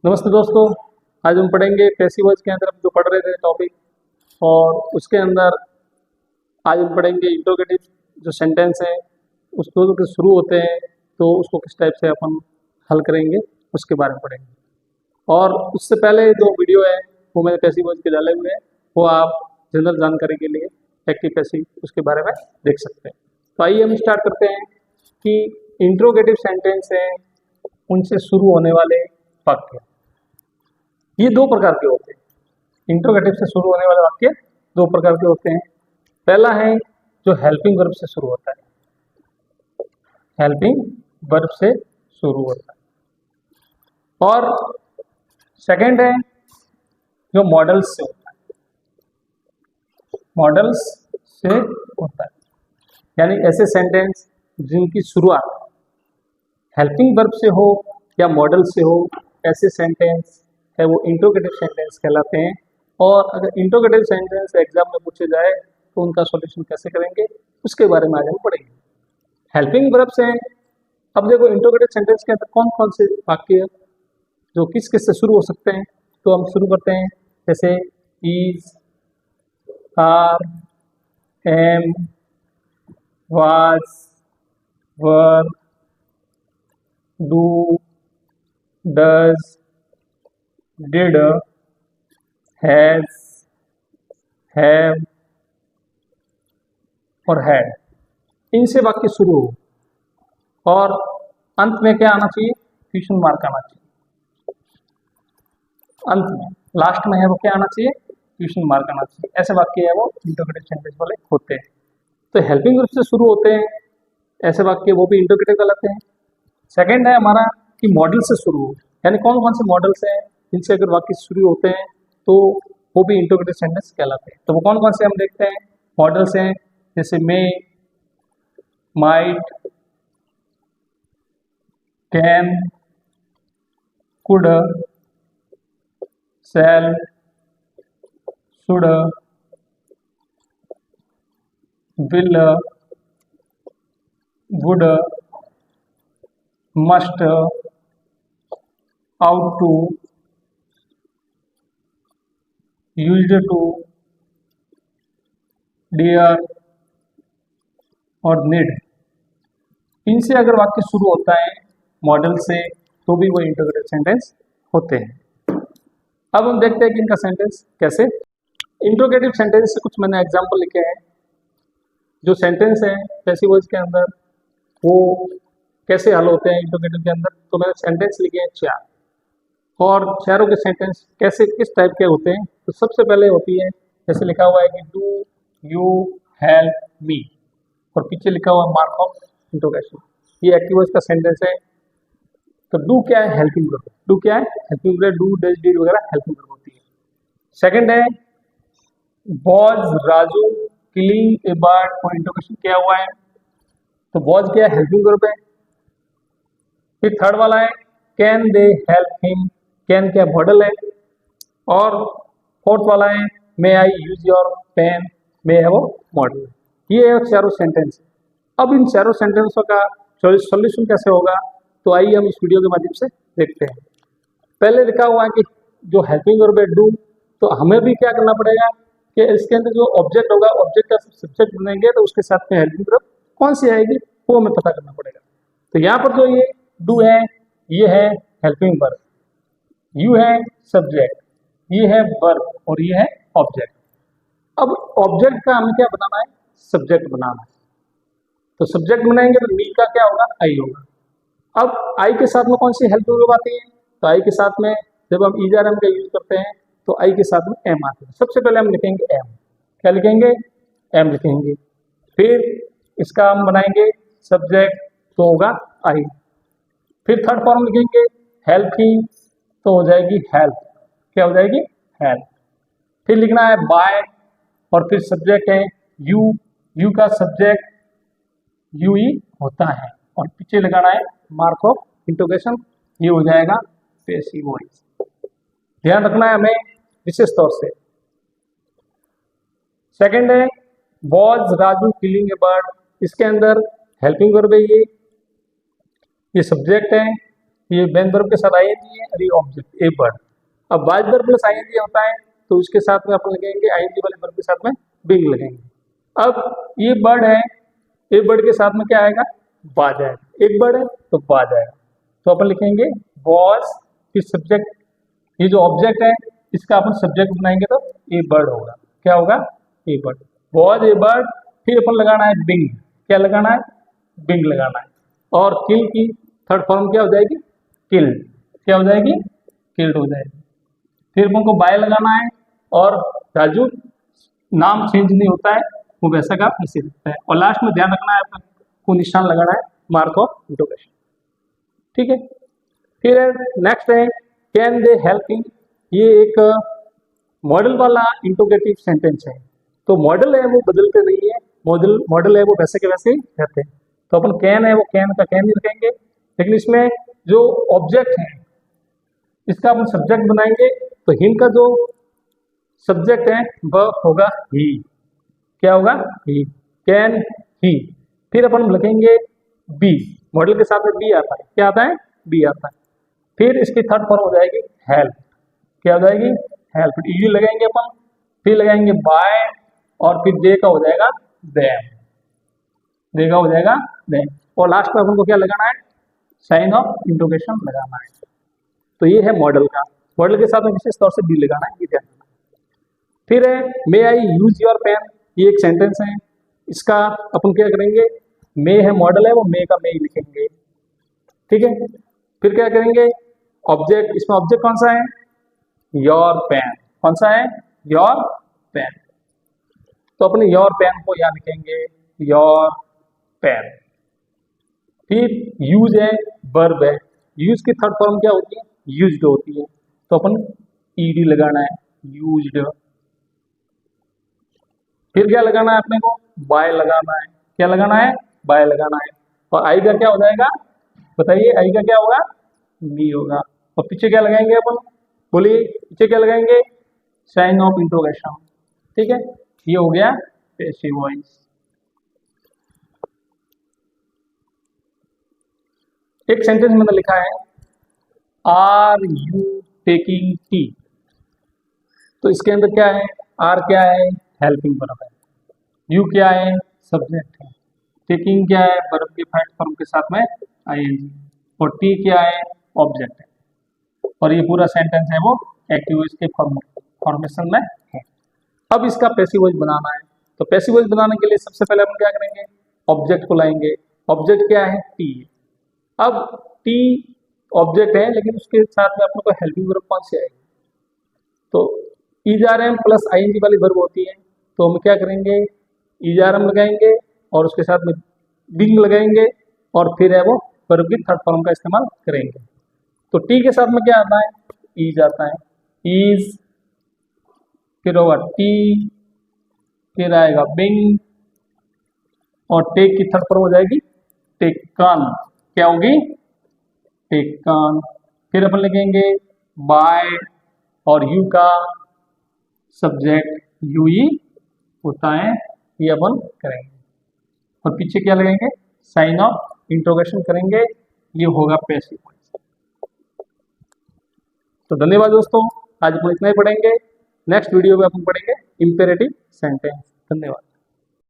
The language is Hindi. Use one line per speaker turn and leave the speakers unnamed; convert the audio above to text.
नमस्ते दोस्तों। आज हम पढ़ेंगे पैसिव वॉइस के अंदर हम जो पढ़ रहे थे टॉपिक, और उसके अंदर आज हम पढ़ेंगे इंट्रोगेटिव जो सेंटेंस है उसको जो शुरू होते हैं तो उसको किस टाइप से अपन हल करेंगे उसके बारे में पढ़ेंगे। और उससे पहले जो वीडियो है वो मैंने पैसिव वॉइस के डाले हुए हैं, वो आप जनरल जानकारी के लिए एक्टिव पैसिव उसके बारे में देख सकते हैं। तो आइए हम स्टार्ट करते हैं कि इंट्रोगेटिव सेंटेंस है उनसे शुरू होने वाले वाक्य ये दो प्रकार के होते हैं। इंट्रोगेटिव से शुरू होने वाले वाक्य दो प्रकार के होते हैं। पहला है जो हेल्पिंग वर्ब से शुरू होता है, हेल्पिंग वर्ब से शुरू होता है। और सेकंड है जो मॉडल्स से होता है, मॉडल्स से होता है, यानी ऐसे सेंटेंस जिनकी शुरुआत हेल्पिंग वर्ब से हो या मॉडल से हो, ऐसे सेंटेंस है वो इंट्रोगेटिव सेंटेंस कहलाते हैं। और अगर इंट्रोगेटिव सेंटेंस एग्जाम में पूछे जाए तो उनका सॉल्यूशन कैसे करेंगे उसके बारे में आज हम पढ़ेंगे। हेल्पिंग वर्ब्स हैं। अब देखो इंट्रोगेटिव सेंटेंस के अंदर कौन कौन से वाक्य जो किस किस से शुरू हो सकते हैं, तो हम शुरू करते हैं जैसे is, are, am, was, were, do, does, did, has, have और हैड। इनसे वाक्य शुरू हो और अंत में क्या आना चाहिए? क्वेश्चन मार्क आना चाहिए। अंत में लास्ट में है वो क्या आना चाहिए? क्वेश्चन मार्क आना चाहिए। ऐसे वाक्य है वो इंट्रोगेटिव सेंटेंस वाले होते हैं। तो हेल्पिंग वर्ब से शुरू होते हैं ऐसे वाक्य, वो भी इंट्रोगेटिव कहलाते हैं। सेकंड है हमारा कि मॉडल से शुरू हो, यानी कौन कौन से मॉडल्स हैं जिनसे अगर वाक्य शुरू होते हैं तो वो भी इंट्रोगेटिव सेंटेंस कहलाते हैं। तो वो कौन कौन से हम देखते हैं मॉडल्स हैं, जैसे may, might, can, could, shall, should, will, would, must, ought to, used to, dare और नीड। इनसे अगर वाक्य शुरू होता है मॉडल से तो भी वो इंट्रोगेटिव सेंटेंस होते हैं। अब हम देखते हैं कि इनका सेंटेंस कैसे। इंट्रोगेटिव सेंटेंस से कुछ मैंने एग्जांपल लिखे हैं। जो सेंटेंस है पैसिव वॉइस के अंदर वो कैसे हल होते हैं इंट्रोगेटिव के अंदर, तो मैंने सेंटेंस लिखे हैं 4, और चारों के सेंटेंस कैसे किस टाइप के होते हैं। तो सबसे पहले होती है जैसे लिखा हुआ है कि डू यू हेल्प मी, और पीछे लिखा हुआ मार्क ऑफ इंट्रोगेशन। ये एक्टिव वॉइस का सेंटेंस है। तो डू क्या है? Helping verb. डू क्या है? Helping verb. Do, does, did वगैरह हेल्पिंग वर्ब होती है। सेकंड है was Raju killing A bird, और इंट्रोगेशन किया हुआ है तो वॉज क्या है? हेल्पिंग वर्ब है। फिर थर्ड वाला है can they help him, can क्या मॉडल है। और फोर्थ वाला है मे आई यूज योर पेन, मे है वो मॉडल। ये है चारों सेंटेंस। अब इन चारों सेंटेंसों का सॉल्यूशन कैसे होगा, तो आइए हम इस वीडियो के माध्यम से देखते हैं। पहले लिखा हुआ है कि जो हेल्पिंग वर्ब है डू, तो हमें भी क्या करना पड़ेगा कि इसके अंदर जो ऑब्जेक्ट होगा, ऑब्जेक्ट का सब्जेक्ट बनेंगे तो उसके साथ में हेल्पिंग वर्ब कौन सी आएगी वो हमें पता करना पड़ेगा। तो यहाँ पर जो ये डू है ये है हेल्पिंग वर्ब, यू है सब्जेक्ट, ये है वर्ब और ये है ऑब्जेक्ट। अब ऑब्जेक्ट का हमें क्या बनाना है? सब्जेक्ट बनाना है। तो सब्जेक्ट बनाएंगे तो मी का क्या होगा? आई होगा। अब आई के साथ में कौन सी हेल्पिंग वर्ब आती है? तो आई के साथ में जब हम इज आर एम का यूज करते हैं तो आई के साथ में एम आती है। सबसे पहले हम लिखेंगे एम। क्या लिखेंगे? एम लिखेंगे। फिर इसका हम बनाएंगे सब्जेक्ट, तो होगा आई। फिर थर्ड फॉर्म लिखेंगे हेल्प ही, तो हो जाएगी हेल्प। क्या हो जाएगी? हेल्प। फिर लिखना है बाय, और फिर सब्जेक्ट है यू, यू का सब्जेक्ट यू ही होता है, और पीछे लगाना है मार्क ऑफ इंट्रोगेशन, ये हो जाएगा पैसिव वॉइस। ध्यान रखना है हमें विशेष तौर से। सेकंड है was Raju killing A bird, इसके अंदर हेल्पिंग वर्ब है, ये सब्जेक्ट है, ये मेन वर्ब के साथ आईएनजी है और ये ऑब्जेक्ट ए बर्ड। अब वाज वर्ब प्लस आईएनजी होता है तो उसके साथ में अपन लगाएंगे आईएनजी वाले वर्ब के साथ में बिंग लगाएंगे। अब ये बर्ड है, ए बर्ड के साथ में क्या आएगा, वाज आएगा, एक बर्ड है तो वाज आएगा, तो अपन लिखेंगे वॉज, फिर सब्जेक्ट, ये जो ऑब्जेक्ट है इसका अपन सब्जेक्ट बनाएंगे तो ए बर्ड होगा, क्या होगा, ए बर्ड, वॉज ए बर्ड, फिर अपन लगाना है बिंग, क्या लगाना है, बिंग लगाना है, और किल की थर्ड फॉर्म क्या हो जाएगी, किल्ड, क्या हो जाएगी, किल्ड हो जाएगी। फिर अपन को बाय लगाना है, और राजू नाम चेंज नहीं होता है, वो वैसा का वैसे दिखता है, और लास्ट में ध्यान रखना है अपन को निशान लगाना है मार्क ऑफ इंटरोगेशन, ठीक है। फिर नेक्स्ट है कैन दे हेल्पिंग, ये एक मॉडल वाला इंटरोगेटिव सेंटेंस है, तो मॉडल है वो बदलते नहीं है, मॉडल है वो वैसे के वैसे ही रहते हैं, तो अपन कैन है वो कैन का कैन ही रखेंगे, लेकिन इसमें जो ऑब्जेक्ट है इसका अपन सब्जेक्ट बनाएंगे, तो हिम का जो सब्जेक्ट है वह होगा ही, क्या होगा, ही, कैन ही। फिर अपन लिखेंगे बी, मॉडल के साथ में बी आता है, क्या आता है, बी आता है। फिर इसकी थर्ड फॉर्म हो जाएगी हेल्प, क्या हो जाएगी, हेल्प, यू लगाएंगे अपन, फिर लगाएंगे बाय, और फिर दे का हो जाएगा देम, दे का हो जाएगा देम, और लास्ट में अपन को क्या लगाना है, साइन ऑफ इंटरोगेशन लगाना है। तो ये है मॉडल का, मॉडल के साथ में विशेष तौर से बी लगाना है, ये ध्यान रखना। फिर है मे आई यूज योर पेन, ये एक सेंटेंस है, इसका अपन क्या करेंगे, मे है मॉडल है वो मे का मे ही लिखेंगे, ठीक है। फिर क्या करेंगे, ऑब्जेक्ट, इसमें ऑब्जेक्ट कौन सा है, योर पेन, कौन सा है, योर पेन, तो अपने योर पेन को यहाँ लिखेंगे, योर पेन। फिर यूज है, वर्ब है, यूज की थर्ड फॉर्म क्या होती है, यूज्ड होती है, तो अपन ईडी लगाना है, यूज्ड। फिर क्या लगाना है अपने को, बाय लगाना है, क्या लगाना है, बाय लगाना है, और आई का क्या हो जाएगा, बताइए, आई का क्या होगा, बी होगा, और पीछे क्या लगाएंगे अपन, बोलिए पीछे क्या लगाएंगे, साइन ऑफ इंट्रोगेशन, ठीक है। ये हो गया पैसिव वॉइस। एक सेंटेंस मैंने लिखा है, आर यू टेकिंग टी, तो इसके अंदर क्या है, आर क्या है, हेल्पिंग वर्ब है, यू क्या है, सब्जेक्ट है, टेकिंग क्या है, वर्ब के फर्स्ट फॉर्म के साथ में आईएनजी, और टी क्या है, ऑब्जेक्ट है, और ये पूरा सेंटेंस है वो एक्टिव वॉइस के फॉर्मेशन में है। अब इसका पैसिव वॉइस बनाना है, तो पैसिव वॉइस बनाने के लिए सबसे पहले हम क्या करेंगे, ऑब्जेक्ट को लाएंगे, ऑब्जेक्ट क्या है, टी है। अब टी ऑब्जेक्ट है, लेकिन उसके साथ में अपने को हेल्पिंग वर्ब कौन सी आएगी, तो ईजारएम प्लस आईएनजी वाली वर्ब होती है, तो हम क्या करेंगे, ईजारएम लगाएंगे और उसके साथ में बिंग लगाएंगे, और फिर है वो वर्ब की थर्ड फॉर्म का इस्तेमाल करेंगे। तो टी के साथ में क्या आता है, ईज आता है, ईज, फिर होगा टी, फिर आएगा बिंग, और टेक की थर्ड फॉर्म हो जाएगी टेकन, क्या होगी, टेकन। फिर अपन लिखेंगे बाय, और यू का सब्जेक्ट यू ही होता है, ये अपन करेंगे, और पीछे क्या लगाएंगे, साइन ऑफ इंट्रोगेशन करेंगे, ये होगा पैसिव वॉइस। तो धन्यवाद दोस्तों, आज अपन इतना ही पढ़ेंगे, नेक्स्ट वीडियो में अपन पढ़ेंगे इंपेरेटिव सेंटेंस। धन्यवाद।